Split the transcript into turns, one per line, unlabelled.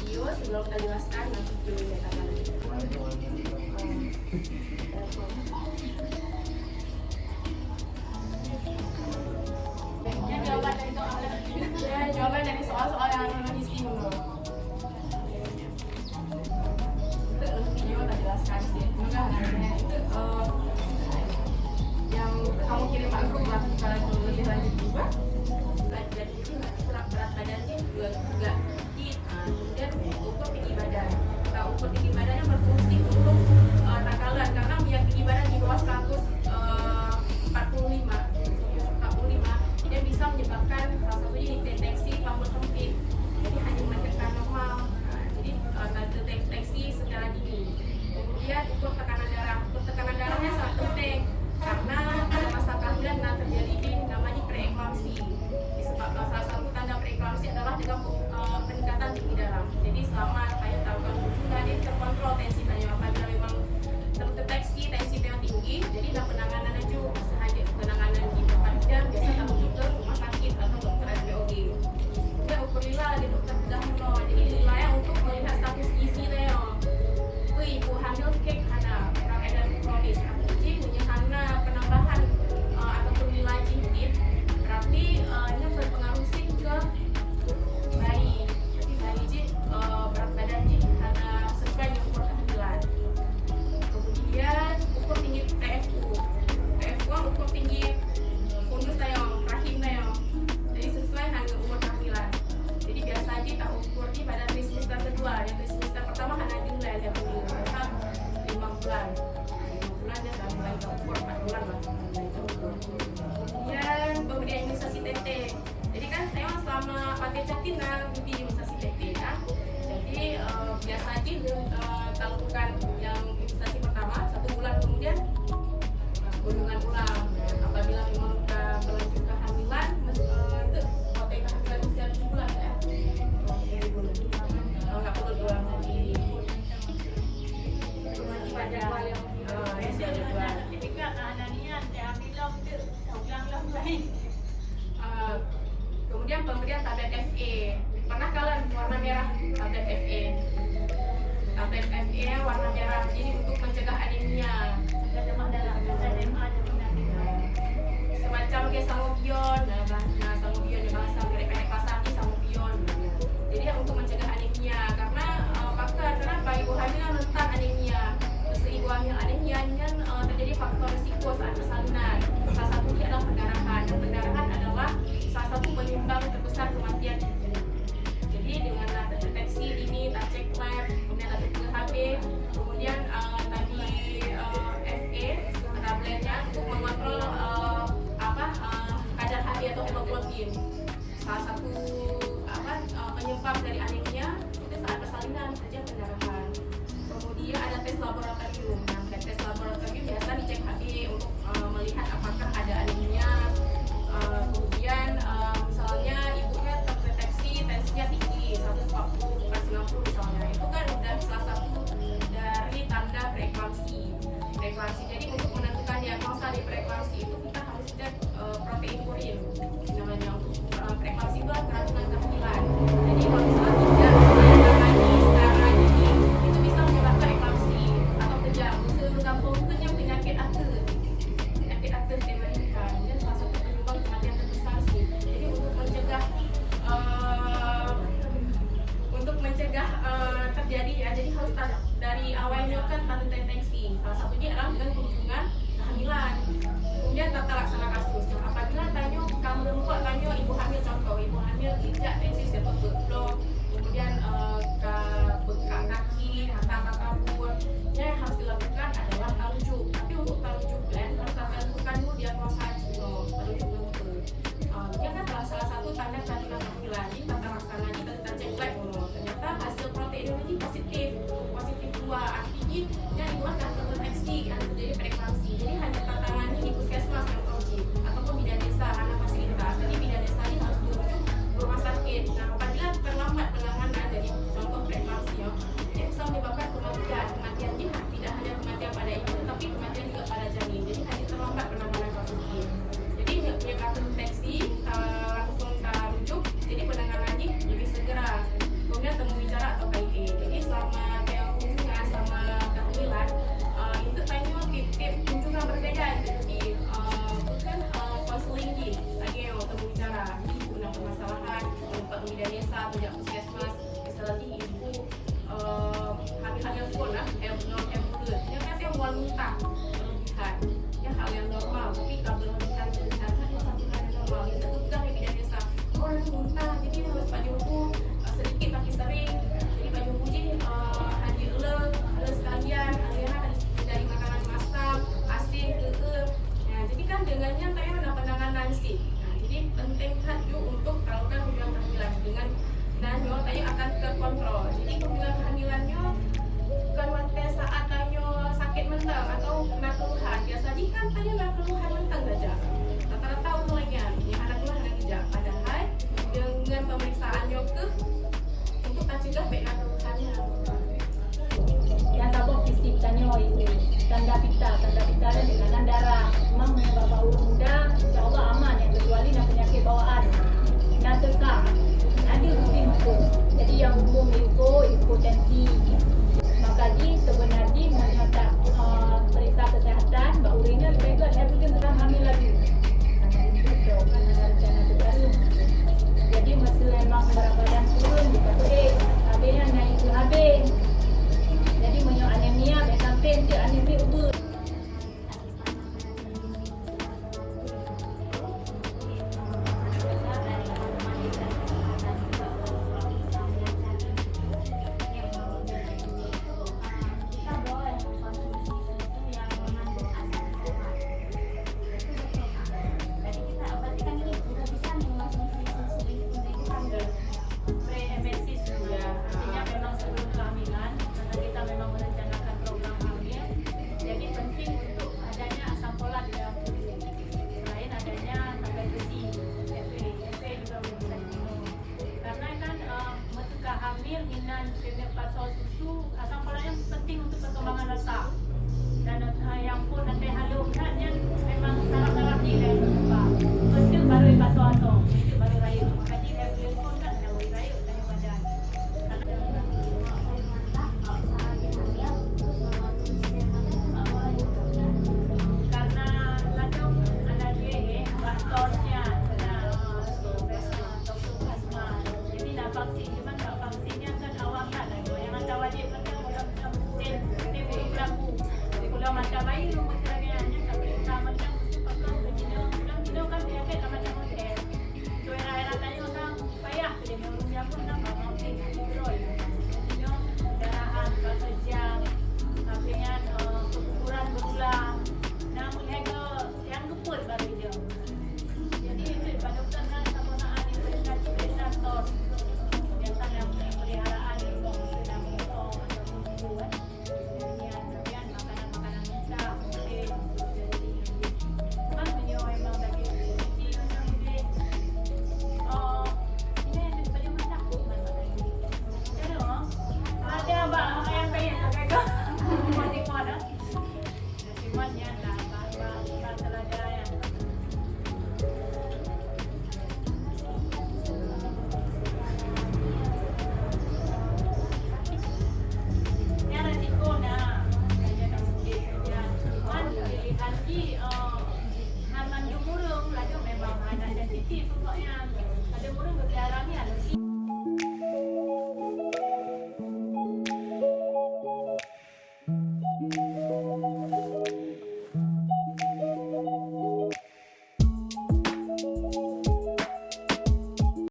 video sebelum kita jelaskan nanti dulu ya kakak. Jawaban dari soal-soal yang ada di sini dulu. Itu video kita jelaskan sih. Semoga itu yang kamu kirim Pak Guru lah kalau lebih lanjut juga. Belajar itu berat badannya juga kemudian ukur tinggi badan. Nah, ukur tinggi badannya berfungsi untuk takaran karena punya tinggi badan di bawah 145 dia bisa menyebabkan salah satunya deteksi pamor sempit. Jadi hanya menekan normal. Jadi deteksi secara dini. Kemudian ukur tekanan darah. Ukur tekanan darahnya sangat penting karena pada masa kehamilan terjadi namanya preeklamsi. Disebabkan salah satu tanda preeklamsi adalah dengan peningkatan tinggi darah. Jadi selama ayah melakukan hubungan dia terkontrol tensi tanya apabila memang terdeteksi tensi yang tinggi, jadi dalam penanganannya juga sahaja penanganan di tempat dan biasa tamu dokter rumah sakit atau dokter SPOG. Dia ukur lila di dokter bedah no. Jadi lilanya untuk melihat status gizi Leo. Itu ibu hamil kek hana orang edan kronis. Jadi punya hana penambahan ataupun lila jingkit berarti ini berpengaruh sih ke bayi. Jadi bayi jin berat badan jin karena sesuai dengan umur kehamilan. Kemudian ukur tinggi TFU. TFU ukur tinggi fundus tayong, rahim tayong. Jadi sesuai dengan umur kehamilan. Jadi biasa aja tak ukur di pada trimester kedua. Yang trimester pertama hanya dinilai yang biasa 5 bulan. 5 bulan dia sudah mulai ukur 4 bulan lah. Kemudian pemberian imunisasi TT. Jadi kan saya selama pakai catina bukti imunisasi TT kan. Jadi biasa aja kita lakukan yang imunisasi pertama 1 bulan kemudian kunjungan ulang. Apabila memang sudah berlanjut kehamilan itu pakai kehamilan usia 7 bulan ya. Kalau nggak perlu diulang lagi. Pada kemudian pemberian tablet FE. Pernah kalian warna merah tablet FE? Tablet FE warna merah. Jadi untuk mencegah anemia. Semacam kayak sangobion. Nah, sangobion di bahasa pendek pasar ini sangobion. Jadi untuk mencegah anemia karena kenapa ibu hamil rentan anemia. Terus ibu hamil anemia kan terjadi faktor risiko saat persalinan. Salah satunya adalah pendarahan. Dan pendarahan adalah salah satu penyumbang terbesar kematian. Jadi dengan deteksi ini, tak cek lab, kemudian ada HB, kemudian tadi FE tabletnya untuk mengontrol kadar HB atau hemoglobin. Salah satu penyebab dari anemia itu saat persalinan saja pendarahan. Kemudian ada tes laboratorium. Nah, tes laboratorium biasa dicek HB untuk melihat apakah ada anemia. Kemudian misalnya ibunya terdeteksi tensinya tinggi 140/90 misalnya, itu kan udah salah satu dari tanda preeklamsi. Jadi untuk menentukan diagnosa di preeklamsi itu kita harus cek protein urin namanya. Untuk preeklamsi itu kandungan kehamilan. Jadi kalau misalnya tidak ditangani secara dini itu bisa menyebabkan eklamsi atau kejang. Gampang punya penyakit akut yang melahirkan. Dan salah satu penyumbang kematian terbesar sih. Jadi untuk mencegah terjadi ya, jadi harus dari awalnya kan tanda deteksi. Salah satunya adalah dengan kunjungan kehamilan. Kemudian tata laksana kasus. Apabila kamu rempuk ibu hamil, contoh ibu hamil tidak tensi seperti blok, kemudian bengkak kaki, mata pun, yang harus dilakukan adalah tarujuk. Tapi untuk tarujuk plan harus tentukan dulu diagnosa tarujuk bentuk. Dia kan salah satu tanda kandungan kehamilan. Jadi tata laksana kita cek lab ternyata hasil proteinologi positif 2, artinya yang ibu akan terdeteksi yang terjadi preeklamsi. Jadi hanya tantangan di puskesmas yang wajib ataupun bidan desa karena fasilitas. Jadi bidan desa ini harus dirujuk ke rumah sakit. Nah, apabila terlambat penanganan dari contoh muntah berlebihan, ya hal yang normal. Tapi kalau berlebihan kesehatan itu satu hal yang normal. Kita tukang tidak biasa. Orang itu muntah, jadi harus Pak Jumbo sedikit tapi sering. Jadi Pak Jumbo jadi hadir le sekalian, aliran dari makanan masak, asin, nah, jadi kan dengannya tanya ada penanganan sih. Nah, jadi penting kan untuk melakukan hubungan kehamilan dengan dan juga tanya akan terkontrol. Jadi hubungan kehamilannya bukan waktu saat tanya sakit mentang atau kena keluhan. Biasanya kan tanya kena keluhan mentang saja. Rata-rata umurnya yang anak keluhan anak tidak. Padahal dengan pemeriksaannya untuk mencegah baik keluhannya.
Yang tabok fisik tanya itu tanda pita dan tekanan darah. Memang bapak urut muda, insya Allah aman ya, kecuali nak penyakit bawaan. Nah sesak, ada rutin hukum. Jadi yang umum itu hipotensi. Maka sebenarnya menyatakan periksa kesehatan, Mbak Urina lebih baik everything tentang hamil lagi. Karena itu kan ada rencana terbaru. Jadi mesti memang berat badan turun, ada yang naik ke HB. Jadi menyok anemia, betapen, dia anemia ubur.
Asam folat yang penting untuk perkembangan rasa dan yang pun nanti halus katnya memang saraf-saraf ni dah berubah. Betul baru basuh-basuh, itu baru raya. Jadi every pun kan dah boleh raya dalam badan. Karena ladung ada dia faktornya kena toksoplasma. Jadi nak vaksin cuma tak vaksinnya kan awak kan yang ada wajib kan dia pulang macam bayi rumah